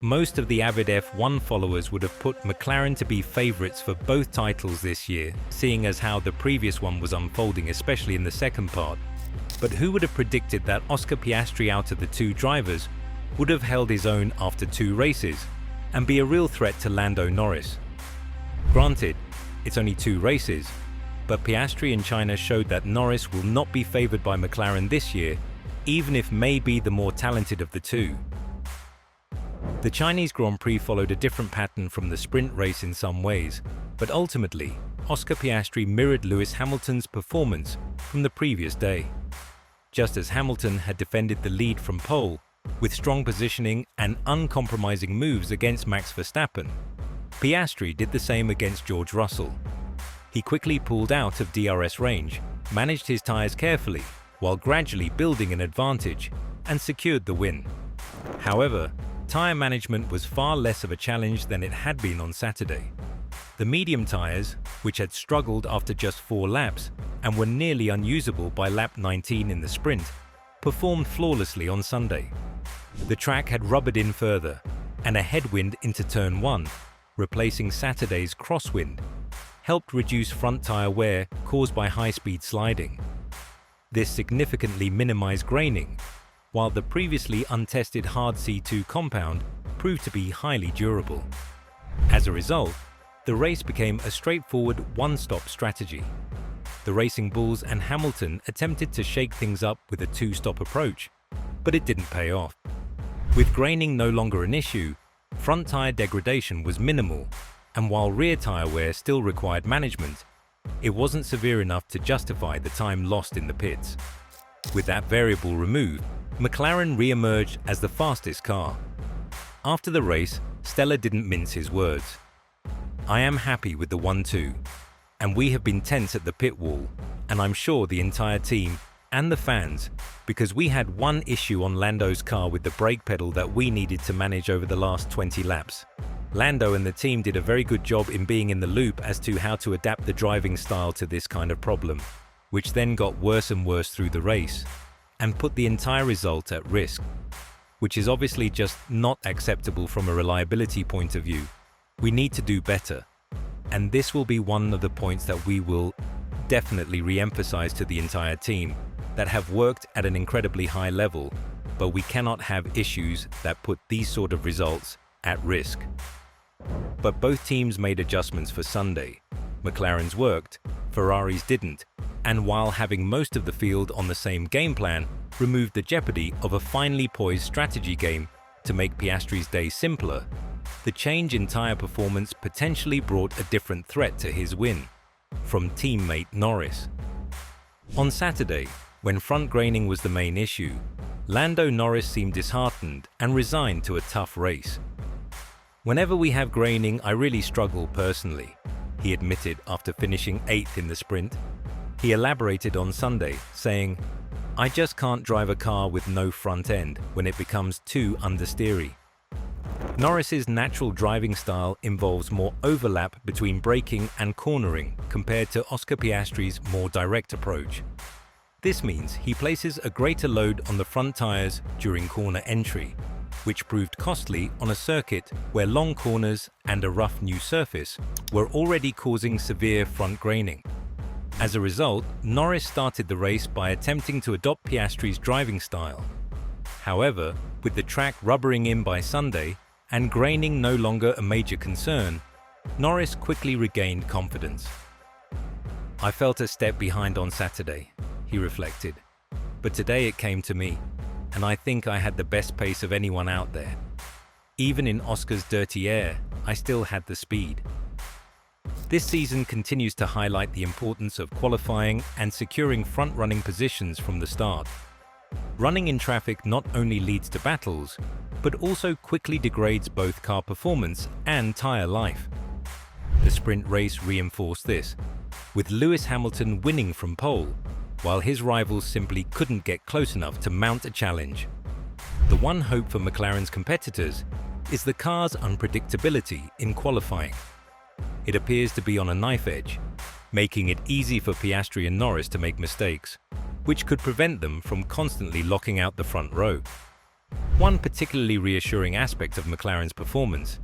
Most of the avid F1 followers would have put McLaren to be favourites for both titles this year, seeing as how the previous one was unfolding, especially in the second part. But who would have predicted that Oscar Piastri, out of the two drivers, would have held his own after 2 races and be a real threat to Lando Norris? Granted, it's only 2 races, but Piastri in China showed that Norris will not be favoured by McLaren this year, even if maybe the more talented of the two. The Chinese Grand Prix followed a different pattern from the sprint race in some ways, but ultimately, Oscar Piastri mirrored Lewis Hamilton's performance from the previous day. Just as Hamilton had defended the lead from pole, with strong positioning and uncompromising moves against Max Verstappen, Piastri did the same against George Russell. He quickly pulled out of DRS range, managed his tyres carefully, while gradually building an advantage, and secured the win. However, tyre management was far less of a challenge than it had been on Saturday. The medium tyres, which had struggled after just 4 laps and were nearly unusable by lap 19 in the sprint, performed flawlessly on Sunday. The track had rubbered in further, and a headwind into turn 1, replacing Saturday's crosswind, helped reduce front tyre wear caused by high-speed sliding. This significantly minimized graining, while the previously untested hard C2 compound proved to be highly durable. As a result, the race became a straightforward one-stop strategy. The Racing Bulls and Hamilton attempted to shake things up with a 2-stop approach, but it didn't pay off. With graining no longer an issue, front tyre degradation was minimal, and while rear tyre wear still required management, it wasn't severe enough to justify the time lost in the pits. With that variable removed, McLaren re-emerged as the fastest car. After the race, Stella didn't mince his words. "I am happy with the 1-2, and we have been tense at the pit wall, and I'm sure the entire team and the fans, because we had one issue on Lando's car with the brake pedal that we needed to manage over the last 20 laps. Lando and the team did a very good job in being in the loop as to how to adapt the driving style to this kind of problem, which then got worse and worse through the race, and put the entire result at risk, which is obviously just not acceptable from a reliability point of view. We need to do better, and this will be one of the points that we will definitely re-emphasize to the entire team that have worked at an incredibly high level, but we cannot have issues that put these sort of results at risk." But both teams made adjustments for Sunday. McLaren's worked, Ferrari's didn't, and while having most of the field on the same game plan, removed the jeopardy of a finely poised strategy game to make Piastri's day simpler, the change in tyre performance potentially brought a different threat to his win, from teammate Norris. On Saturday, when front graining was the main issue, Lando Norris seemed disheartened and resigned to a tough race. "Whenever we have graining, I really struggle personally," he admitted after finishing 8th in the sprint. He elaborated on Sunday, saying, "I just can't drive a car with no front end when it becomes too understeery." Norris's natural driving style involves more overlap between braking and cornering compared to Oscar Piastri's more direct approach. This means he places a greater load on the front tyres during corner entry, which proved costly on a circuit where long corners and a rough new surface were already causing severe front graining. As a result, Norris started the race by attempting to adopt Piastri's driving style. However, with the track rubbering in by Sunday and graining no longer a major concern, Norris quickly regained confidence. "I felt a step behind on Saturday," he reflected, "but today it came to me, and I think I had the best pace of anyone out there. Even in Oscar's dirty air, I still had the speed." This season continues to highlight the importance of qualifying and securing front-running positions from the start. Running in traffic not only leads to battles, but also quickly degrades both car performance and tyre life. The sprint race reinforced this, with Lewis Hamilton winning from pole, while his rivals simply couldn't get close enough to mount a challenge. The one hope for McLaren's competitors is the car's unpredictability in qualifying. It appears to be on a knife edge, making it easy for Piastri and Norris to make mistakes, which could prevent them from constantly locking out the front row. One particularly reassuring aspect of McLaren's performance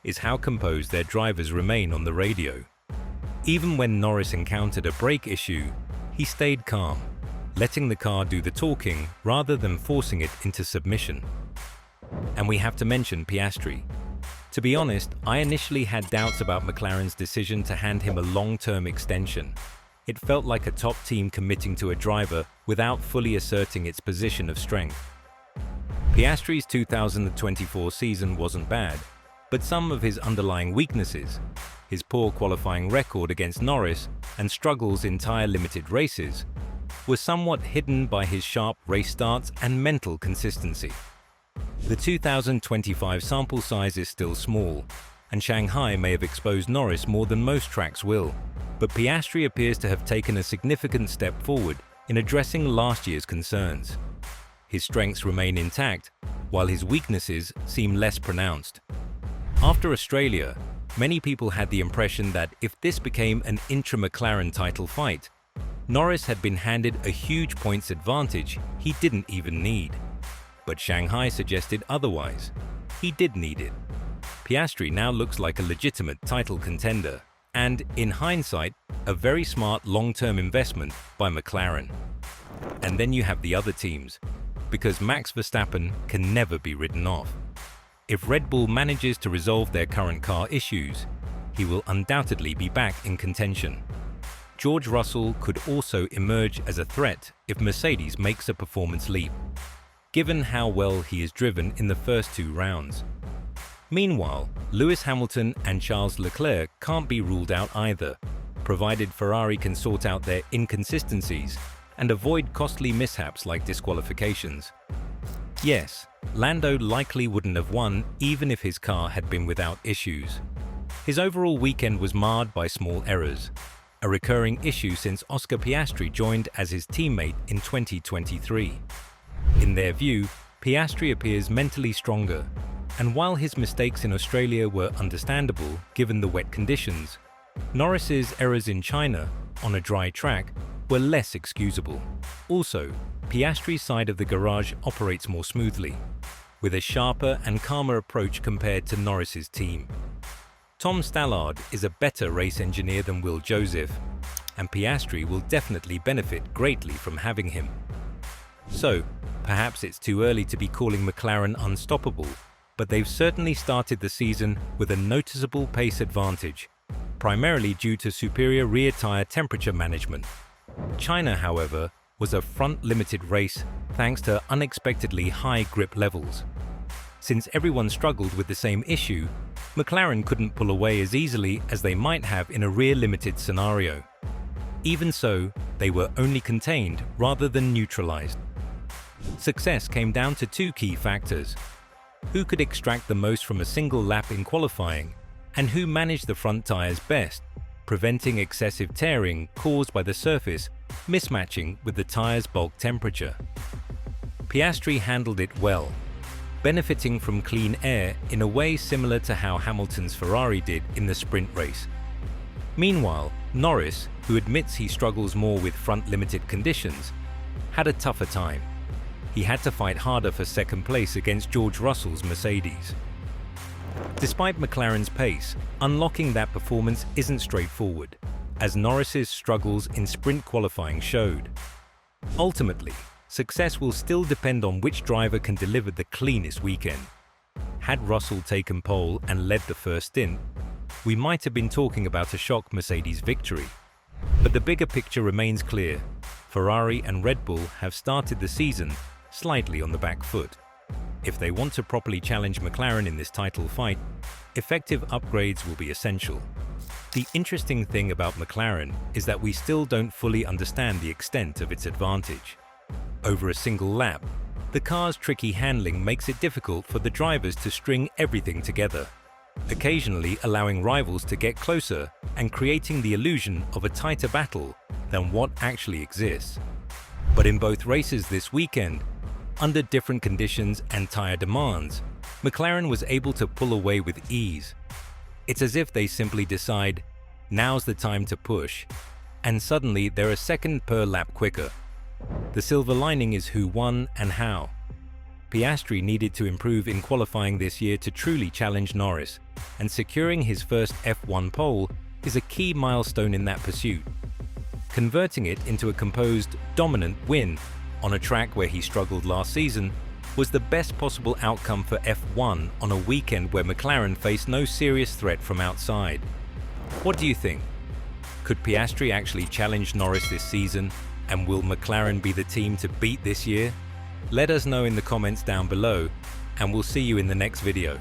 is how composed their drivers remain on the radio. Even when Norris encountered a brake issue, he stayed calm, letting the car do the talking rather than forcing it into submission. And we have to mention Piastri. To be honest, I initially had doubts about McLaren's decision to hand him a long-term extension. It felt like a top team committing to a driver without fully asserting its position of strength. Piastri's 2024 season wasn't bad, but some of his underlying weaknesses, his poor qualifying record against Norris and struggles in tyre-limited races, were somewhat hidden by his sharp race starts and mental consistency. The 2025 sample size is still small, and Shanghai may have exposed Norris more than most tracks will, but Piastri appears to have taken a significant step forward in addressing last year's concerns. His strengths remain intact, while his weaknesses seem less pronounced. After Australia, many people had the impression that if this became an intra-McLaren title fight, Norris had been handed a huge points advantage he didn't even need. But Shanghai suggested otherwise. He did need it. Piastri now looks like a legitimate title contender, and, in hindsight, a very smart long-term investment by McLaren. And then you have the other teams, because Max Verstappen can never be written off. If Red Bull manages to resolve their current car issues, he will undoubtedly be back in contention. George Russell could also emerge as a threat if Mercedes makes a performance leap, given how well he is driven in the first two rounds. Meanwhile, Lewis Hamilton and Charles Leclerc can't be ruled out either, provided Ferrari can sort out their inconsistencies and avoid costly mishaps like disqualifications. Yes, Lando likely wouldn't have won even if his car had been without issues. His overall weekend was marred by small errors, a recurring issue since Oscar Piastri joined as his teammate in 2023. In their view, Piastri appears mentally stronger, and while his mistakes in Australia were understandable given the wet conditions, Norris's errors in China, on a dry track, were less excusable. Also, Piastri's side of the garage operates more smoothly, with a sharper and calmer approach compared to Norris's team. Tom Stallard is a better race engineer than Will Joseph, and Piastri will definitely benefit greatly from having him. So, perhaps it's too early to be calling McLaren unstoppable, but they've certainly started the season with a noticeable pace advantage, primarily due to superior rear tyre temperature management. China, however, was a front-limited race thanks to unexpectedly high grip levels. Since everyone struggled with the same issue, McLaren couldn't pull away as easily as they might have in a rear-limited scenario. Even so, they were only contained rather than neutralized. Success came down to two key factors: who could extract the most from a single lap in qualifying, and who managed the front tires best, preventing excessive tearing caused by the surface mismatching with the tire's bulk temperature. Piastri handled it well, benefiting from clean air in a way similar to how Hamilton's Ferrari did in the sprint race. Meanwhile, Norris, who admits he struggles more with front-limited conditions, had a tougher time. He had to fight harder for second place against George Russell's Mercedes. Despite McLaren's pace, unlocking that performance isn't straightforward, as Norris's struggles in sprint qualifying showed. Ultimately, success will still depend on which driver can deliver the cleanest weekend. Had Russell taken pole and led the first stint, we might have been talking about a shock Mercedes victory. But the bigger picture remains clear. Ferrari and Red Bull have started the season slightly on the back foot. If they want to properly challenge McLaren in this title fight, effective upgrades will be essential. The interesting thing about McLaren is that we still don't fully understand the extent of its advantage. Over a single lap, the car's tricky handling makes it difficult for the drivers to string everything together, occasionally allowing rivals to get closer and creating the illusion of a tighter battle than what actually exists. But in both races this weekend, under different conditions and tyre demands, McLaren was able to pull away with ease. It's as if they simply decide, now's the time to push, and suddenly they're a second per lap quicker. The silver lining is who won and how. Piastri needed to improve in qualifying this year to truly challenge Norris, and securing his first F1 pole is a key milestone in that pursuit. Converting it into a composed, dominant win on a track where he struggled last season was the best possible outcome for F1 on a weekend where McLaren faced no serious threat from outside. What do you think? Could Piastri actually challenge Norris this season, and will McLaren be the team to beat this year? Let us know in the comments down below, and we'll see you in the next video.